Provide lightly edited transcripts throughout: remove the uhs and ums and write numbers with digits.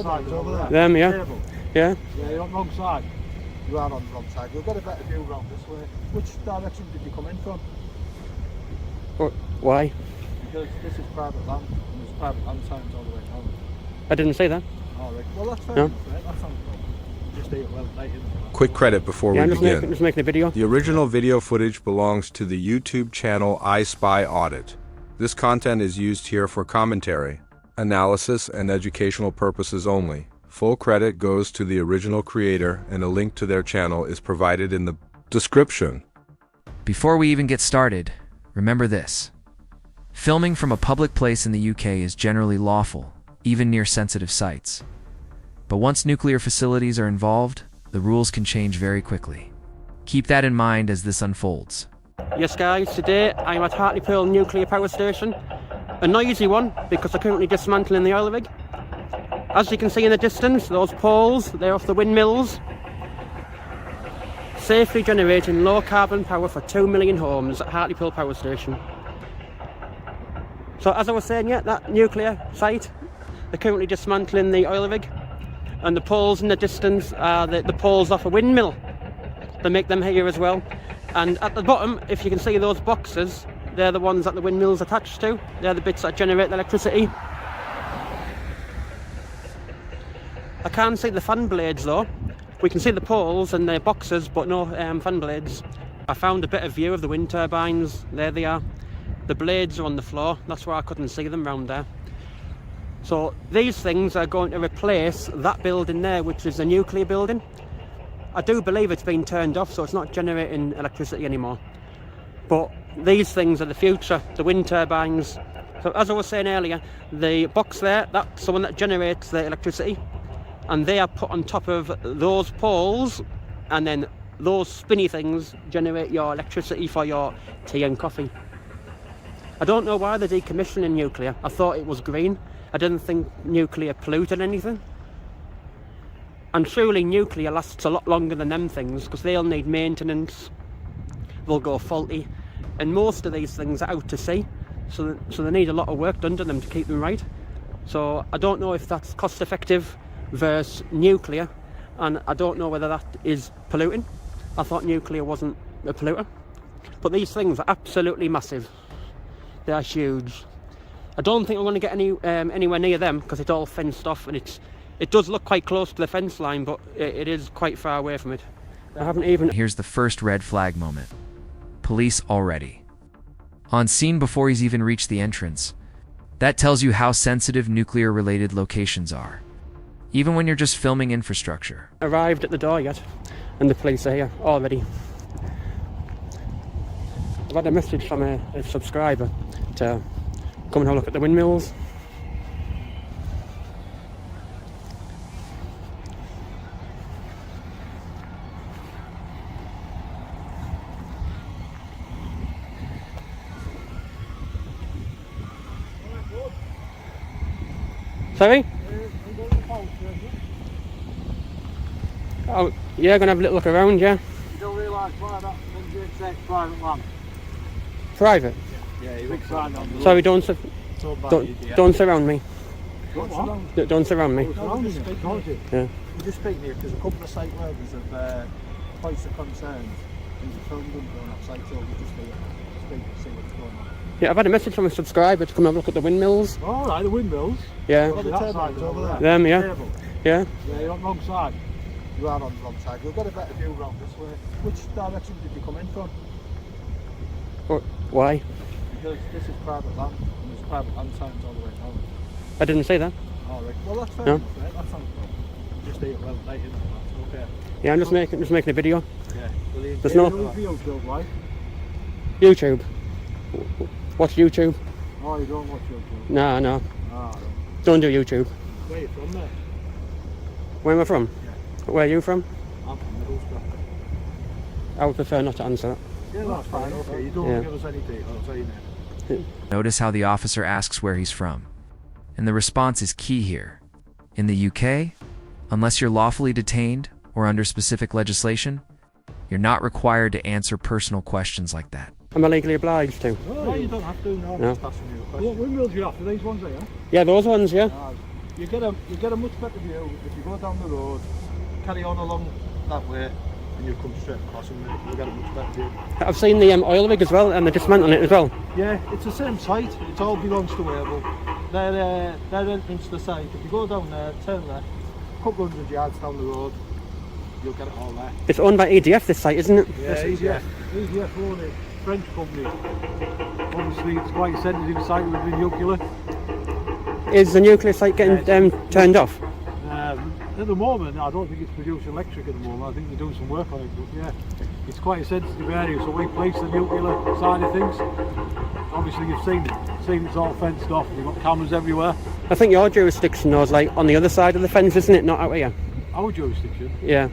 Side's over there. Them, yeah. Table. Yeah. Yeah, you're on the wrong side. You are on the wrong side. You'll get a better view round this way. Which direction did you come in from? Why? Because this is private land, and there's private land signs all the way down. I didn't say that. All right. Well, that's fair No. enough, right? That's not a problem. Just eat it well later. Quick credit before Yeah, we I'm just begin. making a video. The original video footage belongs to the YouTube channel I Spy Audit. This content is used here for commentary, analysis, and educational purposes only. Full credit goes to the original creator, and a link to their channel is provided in the description. Before we even get started, remember this. Filming from a public place in the UK is generally lawful, even near sensitive sites. But once nuclear facilities are involved, the rules can change very quickly. Keep that in mind as this unfolds. Yes guys, today I'm at Hartlepool Nuclear Power Station. A noisy one because they're currently dismantling the oil rig. As you can see in the distance, those poles, they're off the windmills. Safely generating low carbon power for 2 million homes at Hartlepool Power Station. So as I was saying, yeah, that nuclear site, they're currently dismantling the oil rig. And the poles in the distance are the poles off a windmill. They make them here as well. And at the bottom, if you can see those boxes, they're the ones that the windmill's attached to. They're the bits that generate the electricity. I can't see the fan blades though. We can see the poles and the boxes, but no fan blades. I found a better view of the wind turbines. There they are. The blades are on the floor. That's why I couldn't see them round there. So these things are going to replace that building there, which is a nuclear building. I do believe it's been turned off, so it's not generating electricity anymore. But these things are the future, the wind turbines. So as I was saying earlier, the box there, that's the one that generates the electricity. And they are put on top of those poles, and then those spinny things generate your electricity for your tea and coffee. I don't know why they're decommissioning nuclear. I thought it was green. I didn't think nuclear polluted anything. And surely nuclear lasts a lot longer than them things, because they'll need maintenance, they'll go faulty, and most of these things are out to sea, so they need a lot of work done to them to keep them right. So I don't know if that's cost effective versus nuclear, and I don't know whether that is polluting. I thought nuclear wasn't a polluter, but these things are absolutely massive. They are huge. I don't think I'm going to get anywhere near them because it's all fenced off, and it does look quite close to the fence line, but it is quite far away from it. I haven't even... Here's the first red flag moment. Police already. On scene before he's even reached the entrance. That tells you how sensitive nuclear-related locations are. Even when you're just filming infrastructure. Arrived at the door yet, and the police are here already. I've had a message from a subscriber to come and have a look at the windmills. Sorry? Oh, yeah, gonna have a little look around, yeah. You don't realise why that takes private land? Private? Yeah, you big sign on the Sorry, don't surround me. Don't surround me. Yeah. You just speak here because a couple of site workers have voiced their concerns and the phone wouldn't go on that site, so we just speak to see what's going on. Yeah, I've had a message from a subscriber to come have a look at the windmills. All right, the windmills. Yeah. Oh, the turbines over there. Them, yeah. Table. Yeah. Yeah, you're on the wrong side. You are on the wrong side. You'll get a better view round this way. Which direction did you come in from? Why? Because this is private land, and there's private land signs all the way down. I didn't say that. All right. Well, that's fair No. enough, right? That's not a problem. Just eat it well later. That's okay. Yeah, I'm just making a video. Yeah. There's no... YouTube. Watch YouTube. Oh, you don't watch YouTube? No. Ah, right. Don't do YouTube. Where are you from, mate? Where am I from? Yeah. Where are you from? I'm from Middlesbrough. I would prefer not to answer that. Yeah, that's fine. Okay, you don't give us any details, are you, mate? Notice how the officer asks where he's from. And the response is key here. In the UK, unless you're lawfully detained or under specific legislation, you're not required to answer personal questions like that. Am I legally obliged to? No, you don't have to, no. No. Just asking you a question. What windmills you after? These ones, are you? Yeah, those ones, yeah. You get a much better view if you go down the road, carry on along that way, and you come straight across and you get a much better view. I've seen the oil rig as well, and they're dismantling it as well. Yeah, it's the same site. It all belongs to Wavell. Their entrance to the site. If you go down there, turn left, a couple hundred yards down the road, you'll get it all there. It's owned by EDF, this site, isn't it? Yeah, EDF own it. French company. Obviously, it's quite a sensitive site with the nuclear. Is the nuclear site getting turned off? At the moment, I don't think it's producing electric at the moment. I think they're doing some work on it, but yeah, it's quite a sensitive area, so we place the nuclear side of things. Obviously, you've seen it's all fenced off, you've got cameras everywhere. I think your jurisdiction was like on the other side of the fence, isn't it? Not out here. Our jurisdiction? Yeah.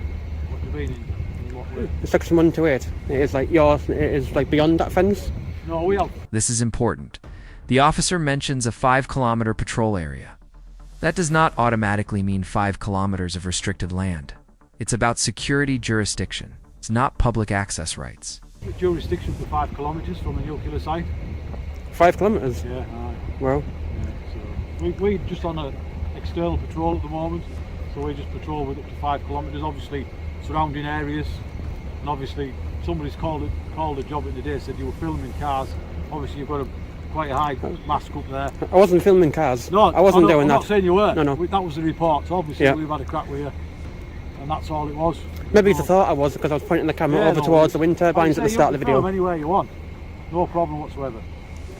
What do you mean? In what way? Section 128. It is like yours, it is like beyond that fence. No, we have. This is important. The officer mentions a 5-kilometer patrol area. That does not automatically mean 5 kilometers of restricted land. It's about security jurisdiction. It's not public access rights. Jurisdiction for 5 kilometres from a nuclear site. 5 kilometres? Yeah, aye. Well, Yeah, so we're just on an external patrol at the moment, so we just patrol with up to 5 kilometres, obviously surrounding areas, and obviously somebody's called a job in the day, said you were filming cars. Obviously you've got quite a high mask up there. I wasn't filming cars. No, I wasn't doing I'm that. not saying you were. No. That was the report, so obviously we've had a crack with you, and that's all it was. Maybe it's a thought I was, because I was pointing the camera over towards the wind turbines at the start of the video. Film anywhere you want, no problem whatsoever.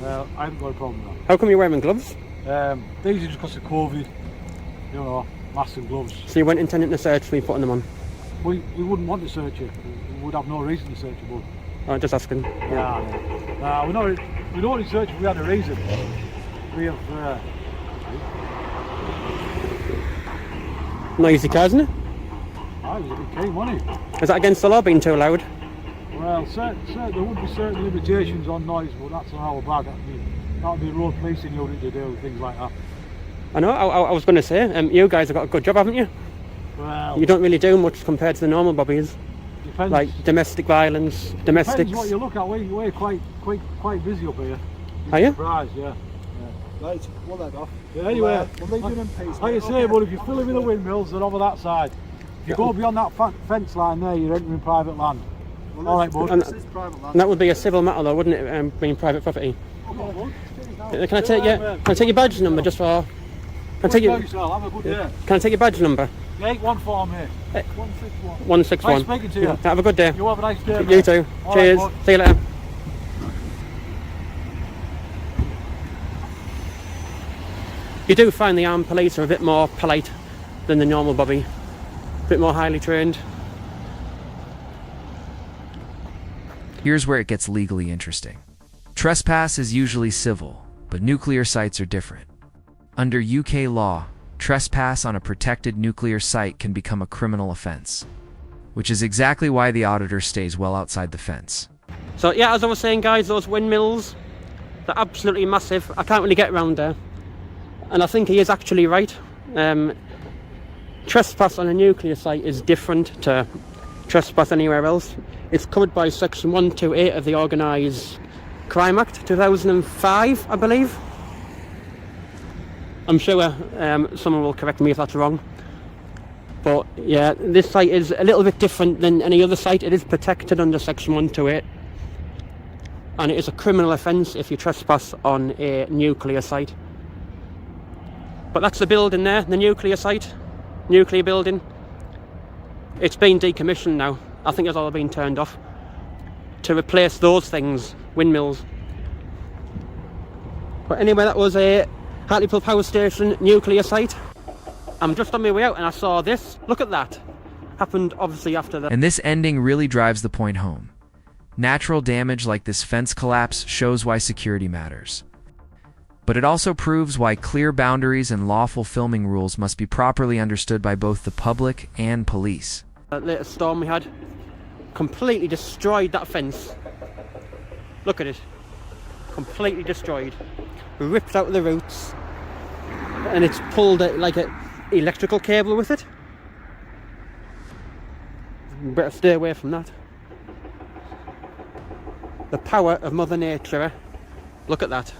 I haven't got a problem with that. How come you're wearing gloves? These are just because of COVID, you know, masks and gloves. So you weren't intending to search me putting them on? We wouldn't want to search you. We would have no reason to search you, but... Oh, just asking. Yeah. We don't want to search if we had a reason. We have... Noisy car, isn't it? I was a bit keen, wasn't he? Is that against the law being too loud? Well, there would be certain limitations on noise, but that's on our bag. That would be a road policing unit to do things like that. I know, I was going to say, you guys have got a good job, haven't you? Well, you don't really do much compared to the normal bobbies. Depends. Like domestic violence, domestics. Depends what you look at. We're quite busy up here. Are you? Surprised, yeah. Right, we'll let off. Yeah, anyway, we'll leave you in peace. like you say, but if you're filling with the windmills, they're over that side. If you go beyond that fence line there, you're entering private land. Well, all right, bud. This is private land. And that would be a civil matter though, wouldn't it, being private property? Can I take your badge number just for... Can I take Have a good day. Can I take your badge number? 814, mate. 161. 161. Nice speaking to you. Have a good day. You have a nice day, You mate. too. All Cheers. right, bud. See you later. You do find the armed police are a bit more polite than the normal bobby. A bit more highly trained. Here's where it gets legally interesting. Trespass is usually civil, but nuclear sites are different. Under UK law, trespass on a protected nuclear site can become a criminal offense, which is exactly why the auditor stays well outside the fence. So yeah, as I was saying guys, those windmills, they're absolutely massive. I can't really get around there. And I think he is actually right. Trespass on a nuclear site is different to trespass anywhere else. It's covered by section 128 of the Organised Crime Act 2005, I believe. I'm sure someone will correct me if that's wrong. But yeah, this site is a little bit different than any other site. It is protected under section 128. And it is a criminal offence if you trespass on a nuclear site. But that's the building there, the nuclear site, nuclear building. It's been decommissioned now. I think it's all been turned off to replace those things, windmills. But anyway, that was a Hartlepool Power Station nuclear site. I'm just on my way out and I saw this. Look at that. Happened obviously after that. And this ending really drives the point home. Natural damage like this fence collapse shows why security matters. But it also proves why clear boundaries and lawful filming rules must be properly understood by both the public and police. The latest storm we had completely destroyed that fence. Look at it. Completely destroyed. Ripped out the roots. And it's pulled like an electrical cable with it. Better stay away from that. The power of Mother Nature. Look at that.